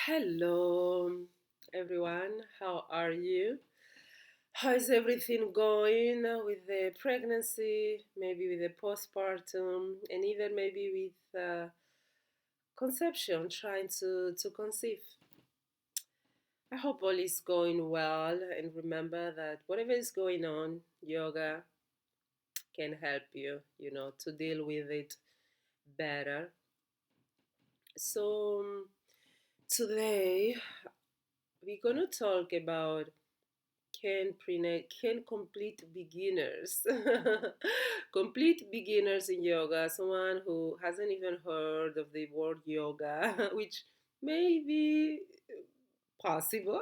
Hello, everyone. How are you? How is everything going with the pregnancy, maybe with the postpartum, and even maybe with conception, trying to conceive? I hope all is going well. And remember that whatever is going on, yoga can help you, to deal with it better. So, today we're going to talk about can complete beginners complete beginners in yoga, someone who hasn't even heard of the word yoga, which may be possible.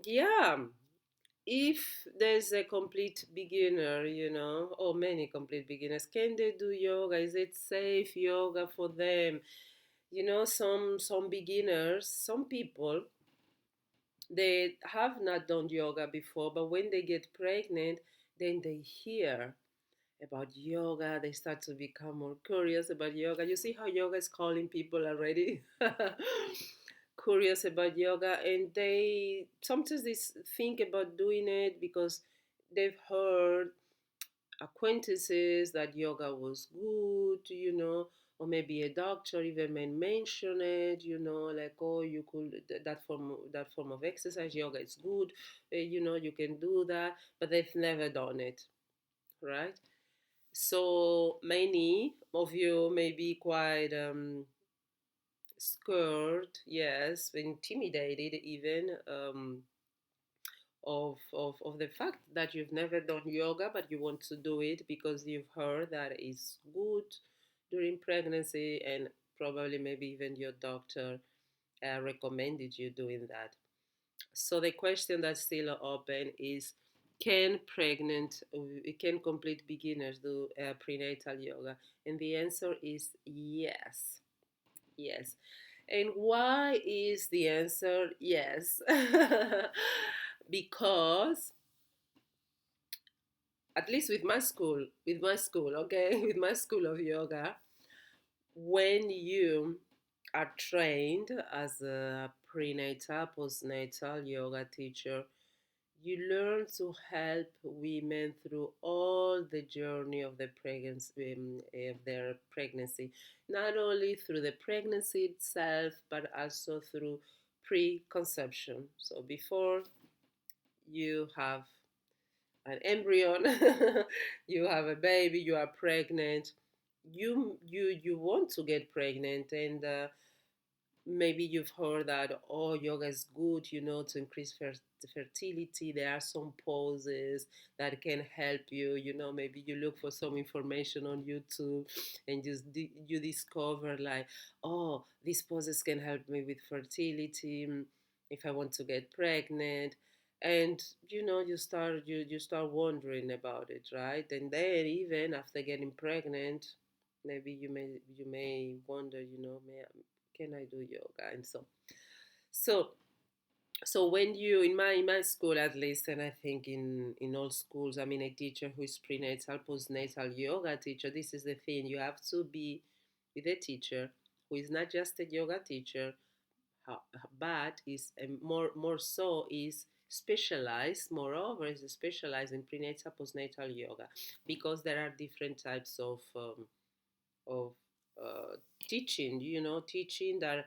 Yeah, if there's a complete beginner, or many complete beginners, can they do yoga? Is it safe yoga for them? Some beginners, some people, they have not done yoga before, but when they get pregnant, then they hear about yoga. They start to become more curious about yoga. You see how yoga is calling people already? Curious about yoga, and they sometimes think about doing it because they've heard acquaintances that yoga was good, or maybe a doctor even may mention it, like, oh, you could that form of exercise, yoga is good, you can do that, but they've never done it, right? So many of you may be quite scared, yes, intimidated even, of the fact that you've never done yoga but you want to do it because you've heard that it's good during pregnancy, and probably maybe even your doctor recommended you doing that. So the question that's still open is, can complete beginners do prenatal yoga? And the answer is yes. Yes. And why is the answer yes? Because at least with my school, okay, with my school of yoga, when you are trained as a prenatal, postnatal yoga teacher, you learn to help women through all the journey of the pregnancy, of their pregnancy, not only through the pregnancy itself, but also through preconception. So before you have an embryo, you have a baby, you are pregnant, you want to get pregnant, and maybe you've heard that, oh, yoga is good, to increase fertility. There are some poses that can help you. Maybe you look for some information on YouTube, and you discover, like, oh, these poses can help me with fertility, if I want to get pregnant. And you start wondering about it, right? And then even after getting pregnant, maybe you may wonder, can I do yoga? And so so when you, in my school at least, and I think in all schools, I mean, a teacher who is prenatal, postnatal yoga teacher, this is the thing: you have to be with a teacher who is not just a yoga teacher, but is more so is specialized, moreover is specialized in prenatal, postnatal yoga, because there are different types of teaching, teaching that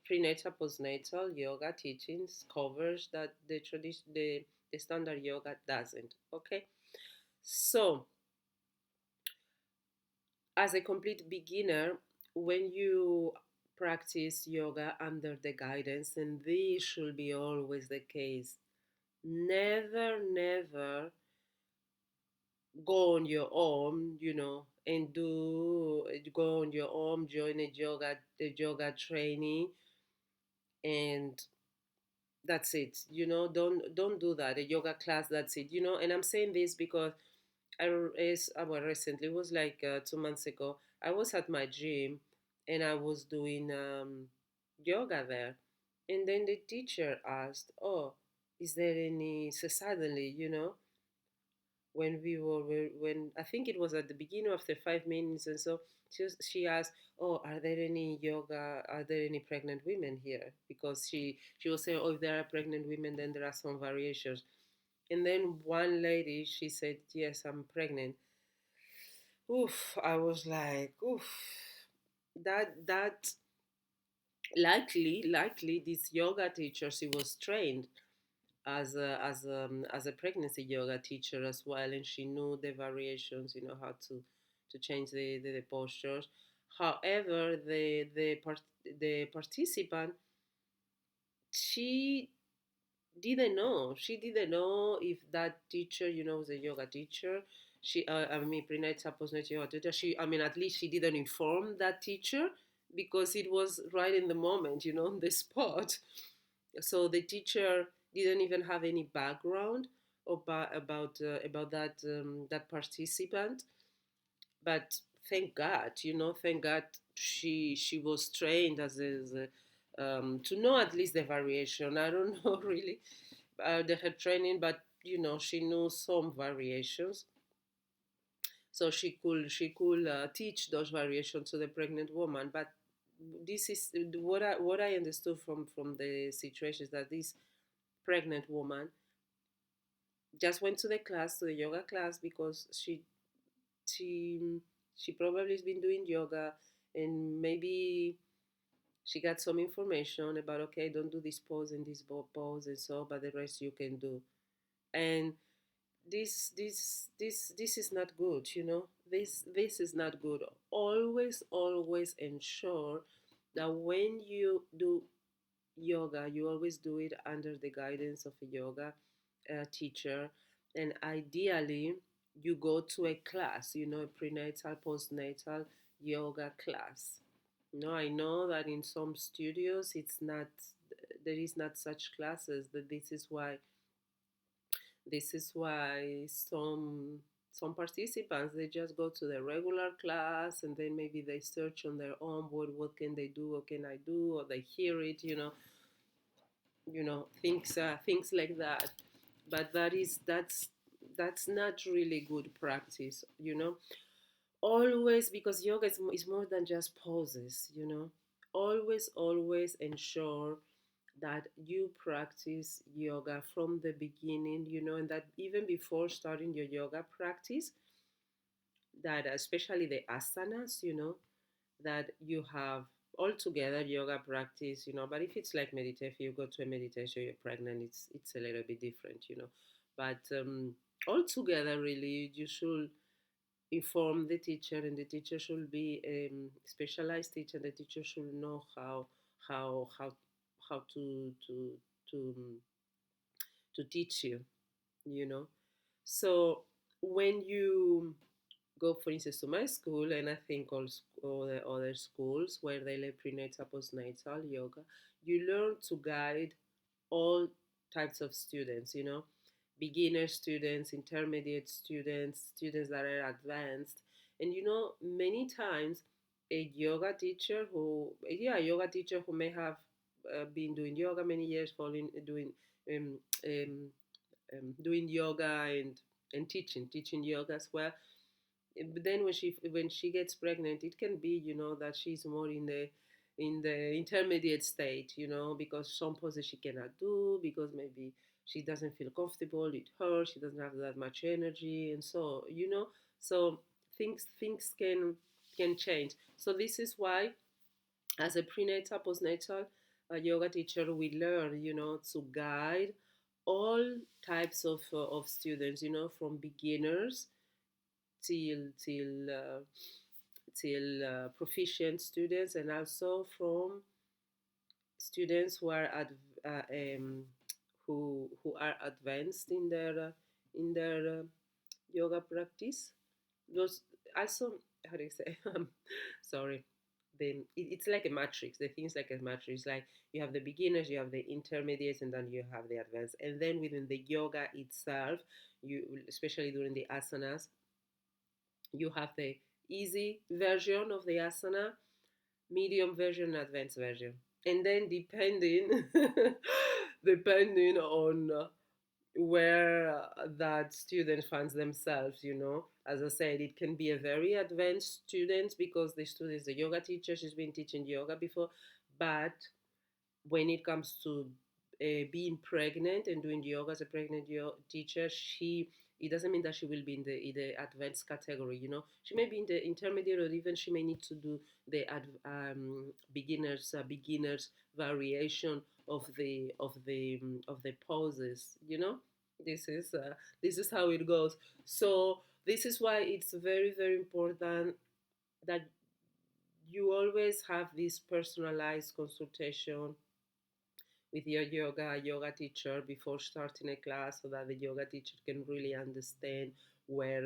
prenatal, postnatal yoga teachings covers that the standard yoga doesn't. Okay, so as a complete beginner, when you practice yoga under the guidance, and this should be always the case, never, never go on your own, and go on your own, join the yoga training, and that's it. Don't do that. A yoga class, that's it. And I'm saying this because well, recently, it was like 2 months ago, I was at my gym, and I was doing yoga there, and then the teacher asked, oh, is there any, so suddenly, when I think it was at the beginning of the 5 minutes, and so She asked, "Oh, are there any yoga? Are there any pregnant women here?" Because she was saying, "Oh, if there are pregnant women, then there are some variations." And then one lady, she said, "Yes, I'm pregnant." Oof! I was like, oof. That likely this yoga teacher, she was trained as a pregnancy yoga teacher as well, and she knew the variations, how to change the postures. However, the participant, she she didn't know if that teacher, was a yoga teacher. I mean, prenatal postnatal yoga teacher. I mean, at least she didn't inform that teacher, because it was right in the moment, on the spot. So the teacher didn't even have any background about that participant. But thank God, thank God, she was trained to know at least the variation. I don't know really her training, but she knew some variations, so she could teach those variations to the pregnant woman. But this is what I understood from the situation, is that this pregnant woman just went to the yoga class, because she she probably has been doing yoga, and maybe she got some information about, okay, don't do this pose and this pose and so, but the rest you can do. And this is not good, this is not good. Always ensure that when you do yoga, you always do it under the guidance of a yoga teacher. And ideally, you go to a class, a prenatal, postnatal yoga class. I know that in some studios, there is not such classes. That this is why some participants, they just go to the regular class, and then maybe they search on their own, what can they do, what can I do, or they hear it, things like that. But that's not really good practice, always, because yoga is more than just poses. Always ensure that you practice yoga from the beginning, and that even before starting your yoga practice, that especially the asanas, that you have all together yoga practice. But if it's like meditation, if you go to a meditation, you're pregnant, it's a little bit different. But all together, really, you should inform the teacher, and the teacher should be a specialized teacher. The teacher should know how how how to teach you. you know so when you go, for instance, to my school, and I think all the other schools where they learn prenatal, postnatal yoga, you learn to guide all types of students, beginner students, intermediate students, students that are advanced. And many times a yoga teacher who may have been doing yoga many years, following um, um, doing yoga and teaching yoga as well. But then when she gets pregnant, it can be, that she's more in the intermediate state, because some poses she cannot do, because maybe she doesn't feel comfortable with her, she doesn't have that much energy, and so things can change. So this is why, as a prenatal, postnatal yoga teacher, we learn, to guide all types of students, from beginners till proficient students, and also from students who are advanced in their yoga practice. Those also, how do you say? Sorry. It's like a matrix. The thing's like a matrix. Like, you have the beginners, you have the intermediates, and then you have the advanced. And then within the yoga itself, especially during the asanas, you have the easy version of the asana, medium version, advanced version. And then depending depending where that student finds themselves, as I said, it can be a very advanced student because the student is a yoga teacher, she's been teaching yoga before, but when it comes to being pregnant and doing yoga as a pregnant teacher, it doesn't mean that she will be in the advanced category. She may be in the intermediate, or even she may need to do the beginners variation of the poses. This is how it goes. So this is why it's very, very important that you always have this personalized consultation with your yoga teacher before starting a class, so that the yoga teacher can really understand where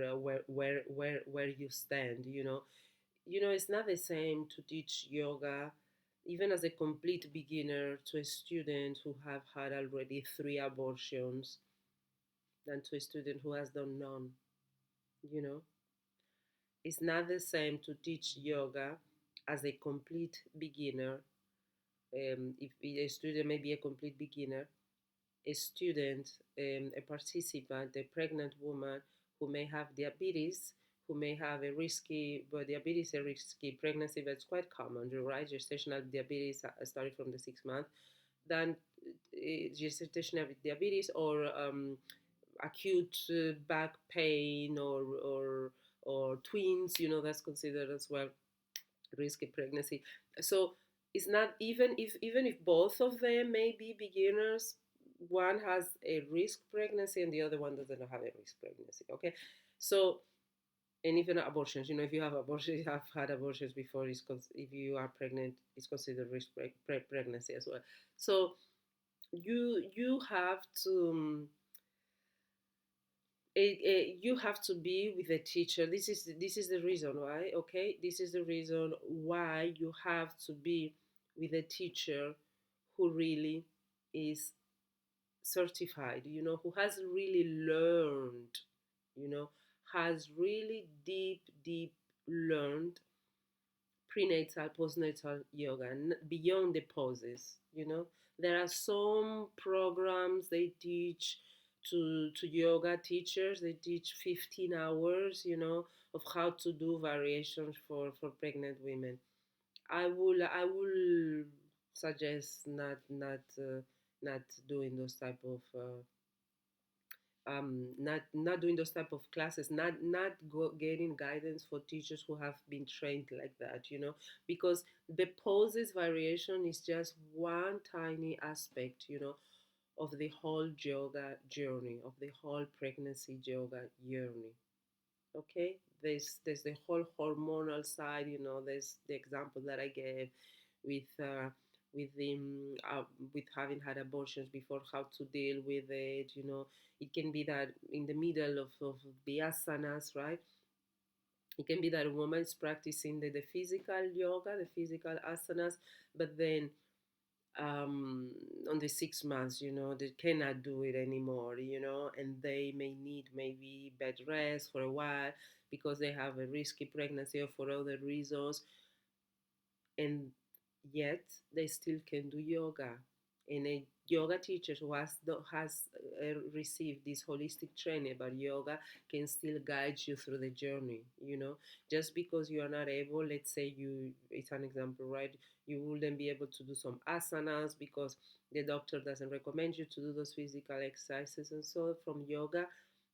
you stand. It's not the same to teach yoga even as a complete beginner to a student who have had already 3 abortions than to a student who has done none. you know it's not the same to teach yoga as a complete beginner. If a student may be a complete beginner, a student, a participant, a pregnant woman who may have diabetes, who may have a risky, but diabetes is a risky pregnancy, but it's quite common, right? Gestational diabetes starting from the 6 month, then gestational diabetes, or acute back pain, or twins, that's considered as well risky pregnancy. So it's not, even if both of them may be beginners, one has a risk pregnancy and the other one doesn't have a risk pregnancy. Okay, so, and even abortions, if you have abortions, you have had abortions before, if you are pregnant, it's considered risk pregnancy as well. So you have to you have to be with a teacher. This is the reason why. Okay, this is the reason why you have to be with a teacher who really is certified, who has really learned, you know has really deep learned prenatal, postnatal yoga, beyond the poses. There are some programs they teach to yoga teachers. They teach 15 hours, of how to do variations for pregnant women. I will suggest not doing those type of not doing those type of classes, not getting guidance for teachers who have been trained like that, because the poses variation is just one tiny aspect, of the whole yoga journey, of the whole pregnancy yoga journey. Okay, there's the whole hormonal side. There's the example that I gave with with the with having had abortions before, how to deal with it. It can be that in the middle of the asanas, right? It can be that a woman is practicing the physical yoga, the physical asanas, but then on the 6 months, they cannot do it anymore, and they may need maybe bed rest for a while because they have a risky pregnancy or for other reasons, and yet they still can do yoga. And a yoga teacher who has received this holistic training about yoga can still guide you through the journey. Just because you are not able, let's say, it's an example, right? You wouldn't be able to do some asanas because the doctor doesn't recommend you to do those physical exercises, and so from yoga,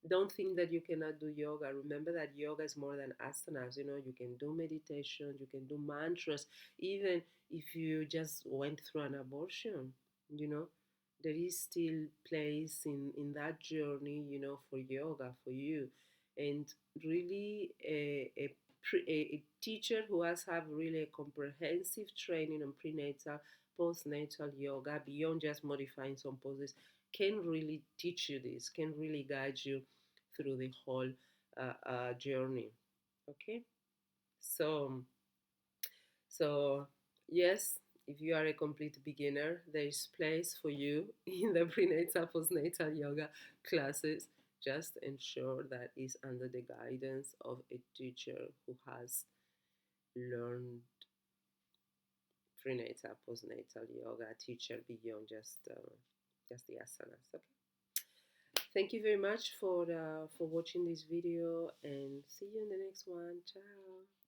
don't think that you cannot do yoga. Remember that yoga is more than asanas. You can do meditation, you can do mantras, even if you just went through an abortion. you know there is still place in that journey, for yoga for you. And really, a teacher who has have really a comprehensive training on prenatal, postnatal yoga, beyond just modifying some poses, can really teach you this, can really guide you through the whole journey. Okay, so so, yes, if you are a complete beginner, there is place for you in the prenatal postnatal yoga classes. Just ensure that is under the guidance of a teacher who has learned prenatal postnatal yoga, teacher beyond just the asanas. Okay. Thank you very much for watching this video, and see you in the next one. Ciao.